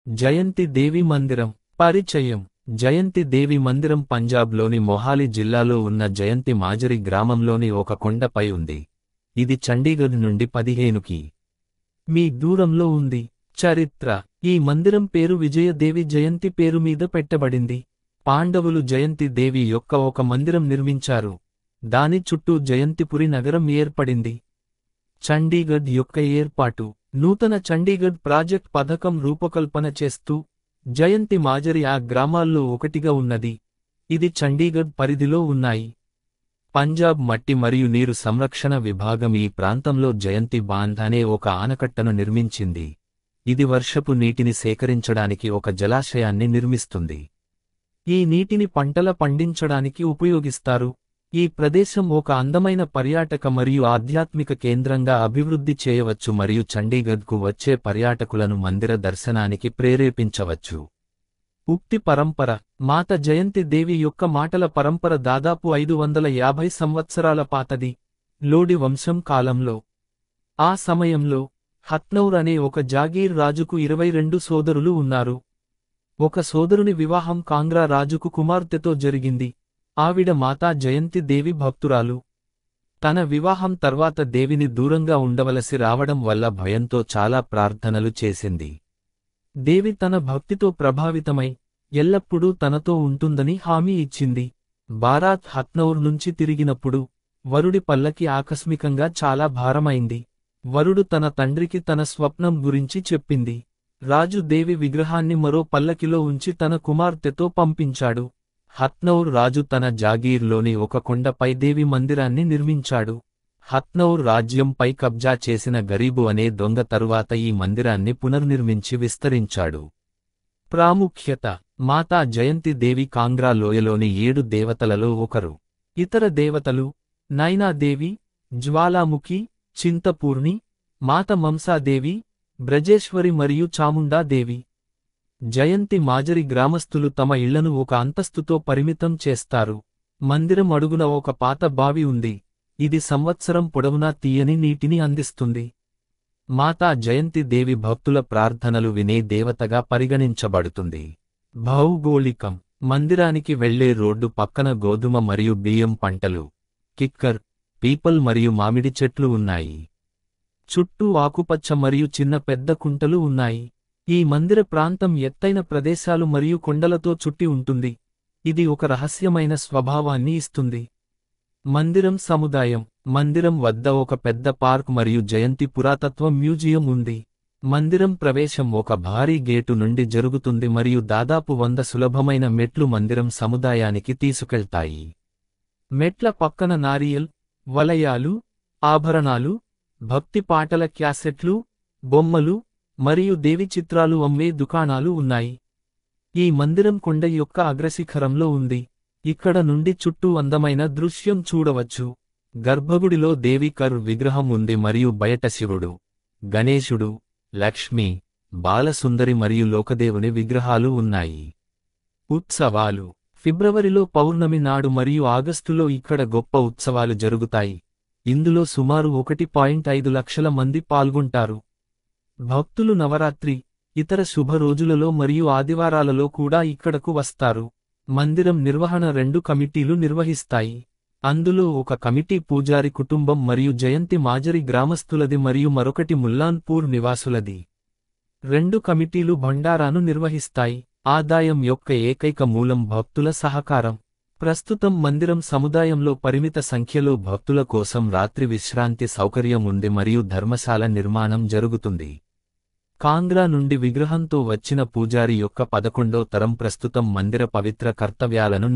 జయంతి దేవి మందిరం పరిచయం. జయంతి దేవి మందిరం పంజాబ్లోని మొహాలి జిల్లాలో ఉన్న జయంతి మాజరి గ్రామంలోని ఒక కొండపై ఉంది. ఇది చండీగఢ్ నుండి 15 కి.మీ. దూరంలో ఉంది. చరిత్ర. ఈ మందిరం పేరు విజయదేవి జయంతి పేరు మీద పెట్టబడింది. పాండవులు జయంతి దేవి యొక్క ఒక మందిరం నిర్మించారు. దాని చుట్టూ జయంతిపురి నగరం ఏర్పడింది. చండీగఢ్ యొక్క ఏర్పాటు. నూతన చండీగఢ్ ప్రాజెక్ట్ పథకం రూపకల్పన చేస్తూ జయంతి మాజరి ఆ గ్రామాల్లో ఒకటిగా ఉన్నది. ఇది చండీగఢ్ పరిధిలో ఉన్నాయి. పంజాబ్ మట్టి మరియు నీరు సంరక్షణ విభాగం ఈ ప్రాంతంలో జయంతి బాంధ్ అనే ఒక ఆనకట్టను నిర్మించింది. ఇది వర్షపు నీటిని సేకరించడానికి ఒక జలాశయాన్ని నిర్మిస్తుంది. ఈ నీటిని పంటల పండించడానికి ఉపయోగిస్తారు. ఈ ప్రదేశం ఒక అందమైన పర్యాటక మరియు ఆధ్యాత్మిక కేంద్రంగా అభివృద్ధి చేయవచ్చు మరియు చండీగఢ్కు వచ్చే పర్యాటకులను మందిర దర్శనానికి ప్రేరేపించవచ్చు. ఉక్తి పరంపర. మాత జయంతి దేవి యొక్క మాటల పరంపర దాదాపు 550 సంవత్సరాల పాతది. లోడి వంశం కాలంలో. ఆ సమయంలో హత్నౌర్ అనే ఒక జాగీర్ రాజుకు 22 సోదరులు ఉన్నారు. ఒక సోదరుని వివాహం కాంగ్రా రాజుకు కుమార్తెతో జరిగింది. ఆవిడ మాతా జయంతి దేవి భక్తురాలు. తన వివాహం తర్వాత దేవిని దూరంగా ఉండవలసి రావడం వల్ల భయంతో చాలా ప్రార్థనలు చేసింది. దేవి తన భక్తితో ప్రభావితమై ఎల్లప్పుడూ తనతో ఉంటుందని హామీ ఇచ్చింది. బారాత్ హత్నౌర్ నుంచి తిరిగినప్పుడు వరుడి పల్లకి ఆకస్మికంగా చాలా భారమైంది. వరుడు తన తండ్రికి తన స్వప్నం గురించి చెప్పింది. రాజు దేవి విగ్రహాన్ని మరో పల్లకిలో ఉంచి తన కుమార్తెతో పంపించాడు. హత్నౌర్ రాజు తన జాగీర్లోని ఒక కొండపై దేవి మందిరాన్ని నిర్మించాడు. హత్నౌర్ రాజ్యంపై కబ్జా చేసిన గరీబు అనే దొంగ తరువాత ఈ మందిరాన్ని పునర్నిర్మించి విస్తరించాడు. ప్రాముఖ్యత. మాతా జయంతి దేవి కాంగ్రా లోయలోని 7 దేవతలలో ఒకరు. ఇతర దేవతలు నైనాదేవి, జ్వాలాముఖి, చింతపూర్ణి, మాత మంసాదేవి, బ్రజేశ్వరి మరియు చాముండాదేవి. జయంతి మాజరి గ్రామస్థులు తమ ఇళ్లను ఒక అంతస్తుతో పరిమితం చేస్తారు. మందిరం అడుగున ఒక పాత బావి ఉంది. ఇది సంవత్సరం పొడవునా తీయని నీటిని అందిస్తుంది. మాతా జయంతి దేవి భక్తుల ప్రార్థనలు వినే దేవతగా పరిగణించబడుతుంది. భౌగోళికం. మందిరానికి వెళ్లే రోడ్డు పక్కన గోధుమ మరియు బియ్యం పంటలు, కిక్కర్, పీపల్ మరియు మామిడి చెట్లు ఉన్నాయి. చుట్టూ ఆకుపచ్చ మరియు చిన్న పెద్ద కుంటలు ఉన్నాయి. ఈ మందిర ప్రాంతం ఎత్తైన ప్రదేశాలు మరియు కొండలతో చుట్టి ఉంటుంది. ఇది ఒక రహస్యమైన స్వభావాన్ని ఇస్తుంది. మందిరం సముదాయం. మందిరం వద్ద ఒక పెద్ద పార్క్ మరియు జయంతి పురాతత్వ మ్యూజియం ఉంది. మందిరం ప్రవేశం ఒక భారీ గేటు నుండి జరుగుతుంది మరియు దాదాపు 100 సులభమైన మెట్లు మందిరం సముదాయానికి తీసుకెళ్తాయి. మెట్ల పక్కన నారియల్, వలయాలు, ఆభరణాలు, భక్తి పాటల క్యాసెట్లు, బొమ్మలు మరియు దేవి చిత్రాలు అమ్మే దుకాణాలు ఉన్నాయి. ఈ మందిరం కొండ యొక్క అగ్రశిఖరంలో ఉంది. ఇక్కడ నుండి చుట్టూ అందమైన దృశ్యం చూడవచ్చు. గర్భగుడిలో దేవి కర్ విగ్రహం ఉంది మరియు బయట శివుడు, గణేశుడు, లక్ష్మి, బాలసుందరి మరియు లోకదేవుని విగ్రహాలు ఉన్నాయి. ఉత్సవాలు. ఫిబ్రవరిలో పౌర్ణమి నాడు మరియు ఆగస్టులో ఇక్కడ గొప్ప ఉత్సవాలు జరుగుతాయి. ఇందులో సుమారు 1.5 లక్షల మంది పాల్గొంటారు. భక్తులు నవరాత్రి, ఇతర శుభ రోజులలో మరియు ఆదివారాలలో కూడా ఇక్కడకు వస్తారు. మందిరం నిర్వహణ 2 కమిటీలు నిర్వహిస్తాయి. అందులో ఒక కమిటీ పూజారి కుటుంబం మరియు జయంతి మాజరి గ్రామస్థులది మరియు మరొకటి ముల్లాన్పూర్ నివాసులది. 2 కమిటీలు భండారాను నిర్వహిస్తాయి. ఆదాయం యొక్క ఏకైక మూలం భక్తుల సహకారం. ప్రస్తుతం మందిరం సముదాయంలో పరిమిత సంఖ్యలో భక్తుల కోసం రాత్రి విశ్రాంతి సౌకర్యం ఉంది మరియు ధర్మశాల నిర్మాణం జరుగుతుంది. కాంగ్రా నుండి విగ్రహంతో వచ్చిన పూజారి యొక్క 11వ తరం ప్రస్తుతం మందిర పవిత్ర కర్తవ్యాలను